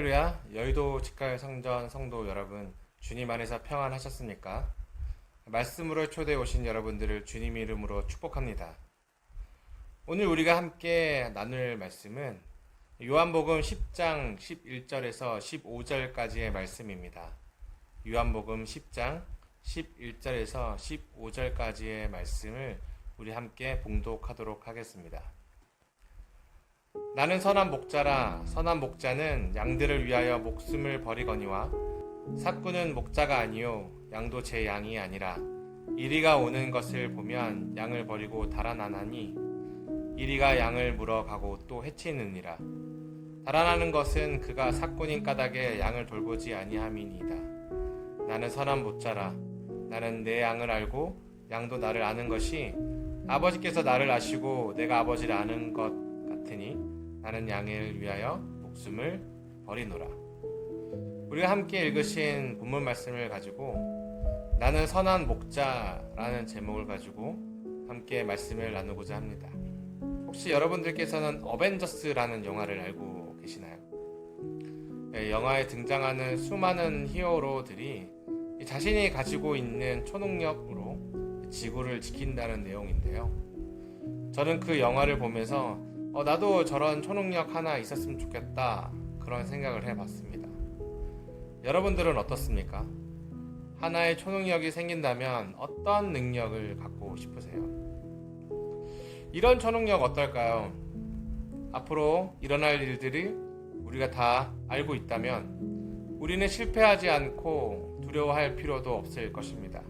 할렐루야, 여의도 직갈성전 성도 여러분, 주님 안에서 평안하셨습니까? 말씀으로 초대해 오신 여러분들을 주님 이름으로 축복합니다. 오늘 우리가 함께 나눌 말씀은 요한복음 10장 11절에서 15절까지의 말씀입니다. 요한복음 10장 11절에서 15절까지의 말씀을 우리 함께 봉독하도록 하겠습니다. 나는 선한 목자라. 선한 목자는 양들을 위하여 목숨을 버리거니와 삭구는 목자가 아니요 양도 제 양이 아니라 이리가 오는 것을 보면 양을 버리고 달아나나니 이리가 양을 물어가고 또 해치느니라. 달아나는 것은 그가 삭군인 까닭에 양을 돌보지 아니함이니이다. 나는 선한 목자라. 나는 내 양을 알고 양도 나를 아는 것이 아버지께서 나를 아시고 내가 아버지를 아는 것 같으니 나는 양을 위하여 목숨을 버리노라. 우리가 함께 읽으신 본문 말씀을 가지고 나는 선한 목자라는 제목을 가지고 함께 말씀을 나누고자 합니다. 혹시 여러분들께서는 어벤져스라는 영화를 알고 계시나요? 영화에 등장하는 수많은 히어로들이 자신이 가지고 있는 초능력으로 지구를 지킨다는 내용인데요. 저는 그 영화를 보면서 나도 저런 초능력 하나 있었으면 좋겠다, 그런 생각을 해봤습니다. 여러분들은 어떻습니까? 하나의 초능력이 생긴다면 어떤 능력을 갖고 싶으세요? 이런 초능력 어떨까요? 앞으로 일어날 일들이 우리가 다 알고 있다면 우리는 실패하지 않고 두려워할 필요도 없을 것입니다.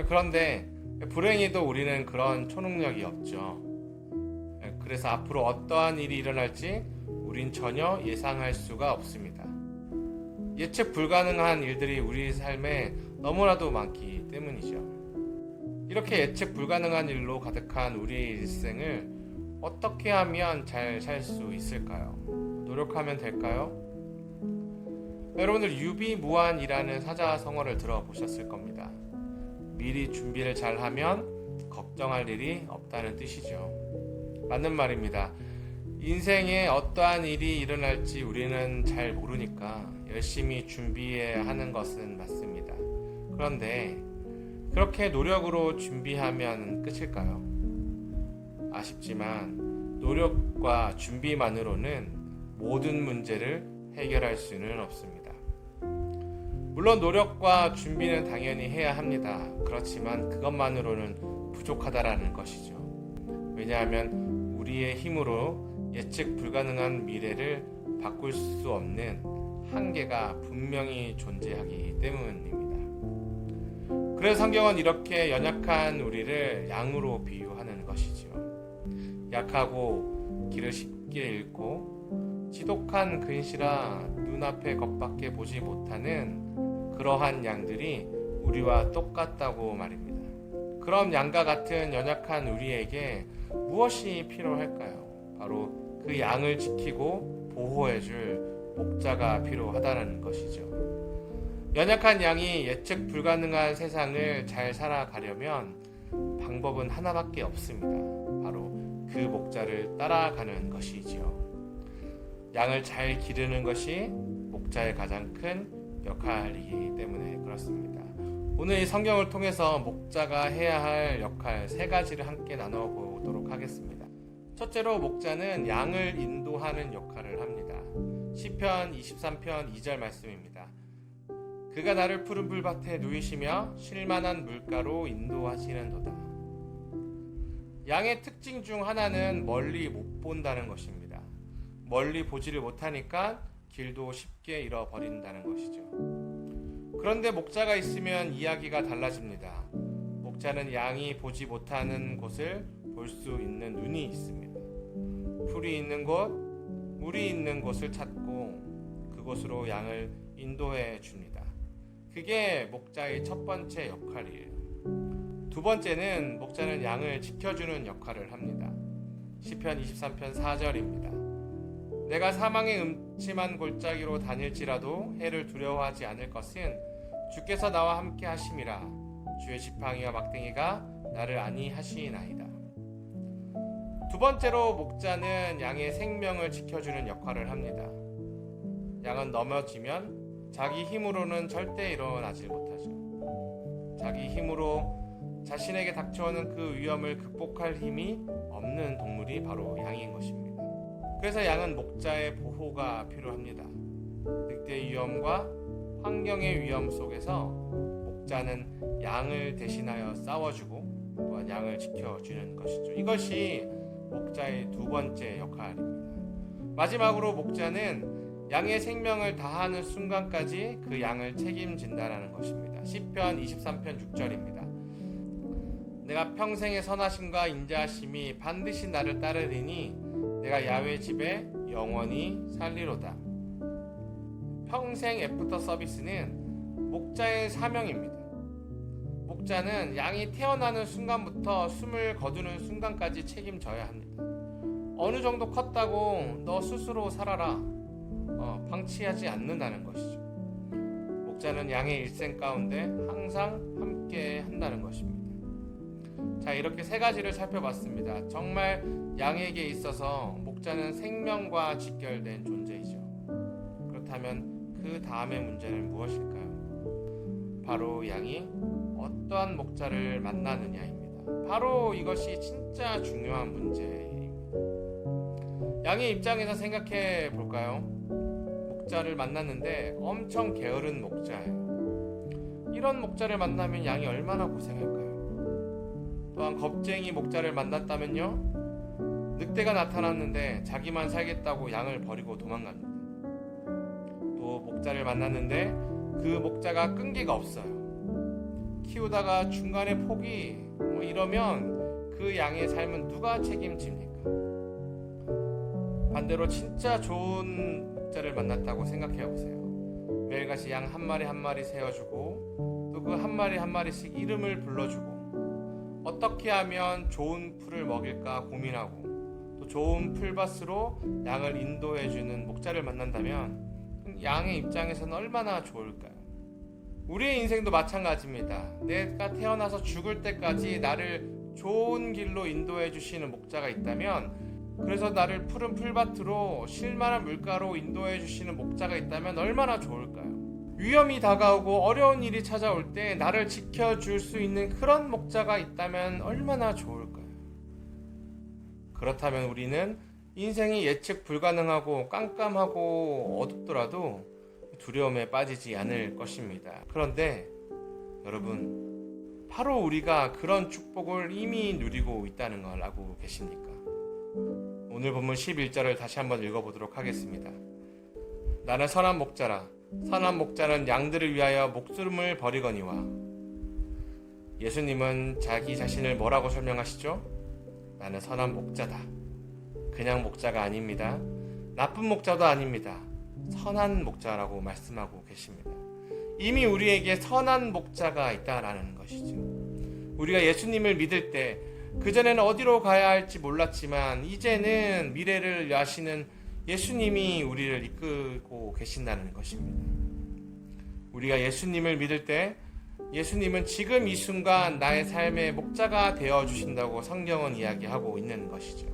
그런데 불행히도 우리는 그런 초능력이 없죠. 그래서 앞으로 어떠한 일이 일어날지 우린 전혀 예상할 수가 없습니다. 예측 불가능한 일들이 우리 삶에 너무나도 많기 때문이죠. 이렇게 예측 불가능한 일로 가득한 우리의 일생을 어떻게 하면 잘 살 수 있을까요? 노력하면 될까요? 여러분들 유비무환이라는 사자성어를 들어보셨을 겁니다. 미리 준비를 잘하면 걱정할 일이 없다는 뜻이죠. 맞는 말입니다. 인생에 어떠한 일이 일어날지 우리는 잘 모르니까 열심히 준비해야 하는 것은 맞습니다. 그런데 그렇게 노력으로 준비하면 끝일까요? 아쉽지만 노력과 준비만으로는 모든 문제를 해결할 수는 없습니다. 물론 노력과 준비는 당연히 해야 합니다. 그렇지만 그것만으로는 부족하다라는 것이죠. 왜냐하면 우리의 힘으로 예측 불가능한 미래를 바꿀 수 없는 한계가 분명히 존재하기 때문입니다. 그래서 성경은 이렇게 연약한 우리를 양으로 비유하는 것이죠. 약하고 길을 쉽게 잃고 지독한 근시라 눈앞의 것밖에 보지 못하는 그러한 양들이 우리와 똑같다고 말입니다. 그럼 양과 같은 연약한 우리에게 무엇이 필요할까요? 바로 그 양을 지키고 보호해줄 목자가 필요하다는 것이죠. 연약한 양이 예측 불가능한 세상을 잘 살아가려면 방법은 하나밖에 없습니다. 바로 그 목자를 따라가는 것이지요. 양을 잘 기르는 것이 목자의 가장 큰 역할이기 때문에 그렇습니다. 오늘 이 성경을 통해서 목자가 해야 할 역할 3가지를 함께 나눠보도록 하겠습니다. 첫째로 목자는 양을 인도하는 역할을 합니다. 시편 23편 2절 말씀입니다. 그가 나를 푸른 풀밭에 누이시며 쉴만한 물가로 인도하시는도다. 양의 특징 중 하나는 멀리 못 본다는 것입니다. 멀리 보지를 못하니까 길도 쉽게 잃어버린다는 것이죠. 그런데 목자가 있으면 이야기가 달라집니다. 목자는 양이 보지 못하는 곳을 볼 수 있는 눈이 있습니다. 풀이 있는 곳, 물이 있는 곳을 찾고 그곳으로 양을 인도해 줍니다. 그게 목자의 첫 번째 역할이에요. 두 번째는 목자는 양을 지켜주는 역할을 합니다. 시편 23편 4절입니다. 내가 사망의 음침한 골짜기로 다닐지라도 해를 두려워하지 않을 것은 주께서 나와 함께 하심이라. 주의 지팡이와 막대기가 나를 안위하시나이다. 두 번째로 목자는 양의 생명을 지켜주는 역할을 합니다. 양은 넘어지면 자기 힘으로는 절대 일어나지 못하죠. 자기 힘으로 자신에게 닥쳐오는 그 위험을 극복할 힘이 없는 동물이 바로 양인 것입니다. 그래서 양은 목자의 보호가 필요합니다. 늑대의 위험과 환경의 위험 속에서 목자는 양을 대신하여 싸워주고 또한 양을 지켜주는 것이죠. 이것이 목자의 두 번째 역할입니다. 마지막으로 목자는 양의 생명을 다하는 순간까지 그 양을 책임진다라는 것입니다. 시편 23편 6절입니다. 내가 평생의 선하심과 인자하심이 반드시 나를 따르리니 내가 야훼 집에 영원히 살리로다. 평생 애프터 서비스는 목자의 사명입니다. 목자는 양이 태어나는 순간부터 숨을 거두는 순간까지 책임져야 합니다. 어느 정도 컸다고 너 스스로 살아라 방치하지 않는다는 것이죠. 목자는 양의 일생 가운데 항상 함께 한다는 것입니다. 자, 이렇게 세 가지를 살펴봤습니다. 정말 양에게 있어서 목자는 생명과 직결된 존재이죠. 그렇다면 그 다음의 문제는 무엇일까요? 바로 양이 어떠한 목자를 만나느냐입니다. 바로 이것이 진짜 중요한 문제입니다. 양의 입장에서 생각해 볼까요? 목자를 만났는데 엄청 게으른 목자예요. 이런 목자를 만나면 양이 얼마나 고생할까요? 또한 겁쟁이 목자를 만났다면요, 늑대가 나타났는데 자기만 살겠다고 양을 버리고 도망갑니다. 또 목자를 만났는데 그 목자가 끈기가 없어요. 키우다가 중간에 포기 이러면 그 양의 삶은 누가 책임집니까? 반대로 진짜 좋은 목자를 만났다고 생각해 보세요. 매일같이 양 한 마리 한 마리 세워주고 또 그 한 마리 한 마리씩 이름을 불러주고 어떻게 하면 좋은 풀을 먹일까 고민하고 또 좋은 풀밭으로 양을 인도해주는 목자를 만난다면 양의 입장에서는 얼마나 좋을까요? 우리의 인생도 마찬가지입니다. 내가 태어나서 죽을 때까지 나를 좋은 길로 인도해 주시는 목자가 있다면, 그래서 나를 푸른 풀밭으로 쉴만한 물가로 인도해 주시는 목자가 있다면 얼마나 좋을까요? 위험이 다가오고 어려운 일이 찾아올 때 나를 지켜줄 수 있는 그런 목자가 있다면 얼마나 좋을까요? 그렇다면 우리는 인생이 예측 불가능하고 깜깜하고 어둡더라도 두려움에 빠지지 않을 것입니다. 그런데 여러분, 바로 우리가 그런 축복을 이미 누리고 있다는 걸 알고 계십니까? 오늘 본문 11절을 다시 한번 읽어보도록 하겠습니다. 나는 선한 목자라. 선한 목자는 양들을 위하여 목숨을 버리거니와. 예수님은 자기 자신을 뭐라고 설명하시죠? 나는 선한 목자다. 그냥 목자가 아닙니다. 나쁜 목자도 아닙니다. 선한 목자라고 말씀하고 계십니다. 이미 우리에게 선한 목자가 있다라는 것이죠. 우리가 예수님을 믿을 때 그전에는 어디로 가야 할지 몰랐지만 이제는 미래를 아시는 예수님이 우리를 이끌고 계신다는 것입니다. 우리가 예수님을 믿을 때 예수님은 지금 이 순간 나의 삶의 목자가 되어주신다고 성경은 이야기하고 있는 것이죠.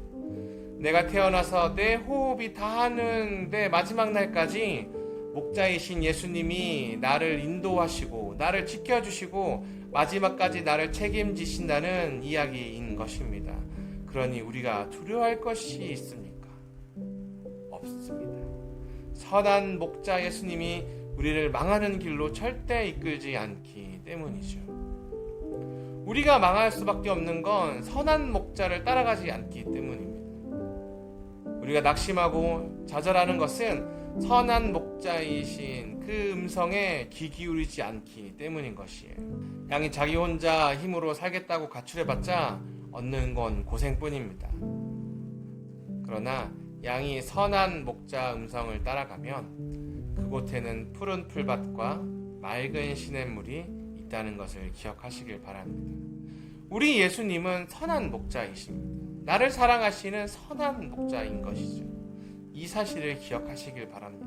내가 태어나서 내 호흡이 다하는 내 마지막 날까지 목자이신 예수님이 나를 인도하시고 나를 지켜주시고 마지막까지 나를 책임지신다는 이야기인 것입니다. 그러니 우리가 두려워할 것이 있습니까? 없습니다. 선한 목자 예수님이 우리를 망하는 길로 절대 이끌지 않기 때문이죠. 우리가 망할 수밖에 없는 건 선한 목자를 따라가지 않기 때문입니다. 우리가 낙심하고 좌절하는 것은 선한 목자이신 그 음성에 귀 기울이지 않기 때문인 것이에요. 양이 자기 혼자 힘으로 살겠다고 가출해봤자 얻는 건 고생뿐입니다. 그러나 양이 선한 목자 음성을 따라가면 그곳에는 푸른 풀밭과 맑은 시냇물이 있다는 것을 기억하시길 바랍니다. 우리 예수님은 선한 목자이십니다. 나를 사랑하시는 선한 목자인 것이죠. 이 사실을 기억하시길 바랍니다.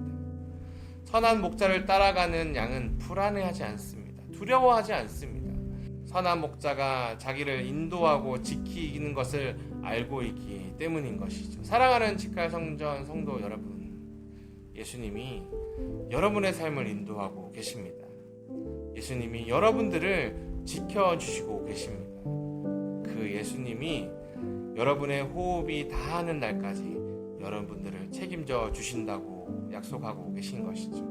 선한 목자를 따라가는 양은 불안해하지 않습니다. 두려워하지 않습니다. 선한 목자가 자기를 인도하고 지키는 것을 알고 있기 때문인 것이죠. 사랑하는 직할 성전 성도 여러분, 예수님이 여러분의 삶을 인도하고 계십니다. 예수님이 여러분들을 지켜주시고 계십니다. 그 예수님이 여러분의 호흡이 다하는 날까지 여러분들을 책임져 주신다고 약속하고 계신 것이죠.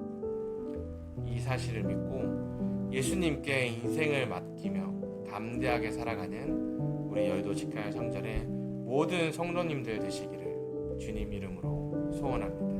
이 사실을 믿고 예수님께 인생을 맡기며 담대하게 살아가는 우리 여의도 직할 성전의 모든 성도님들 되시기를 주님 이름으로 소원합니다.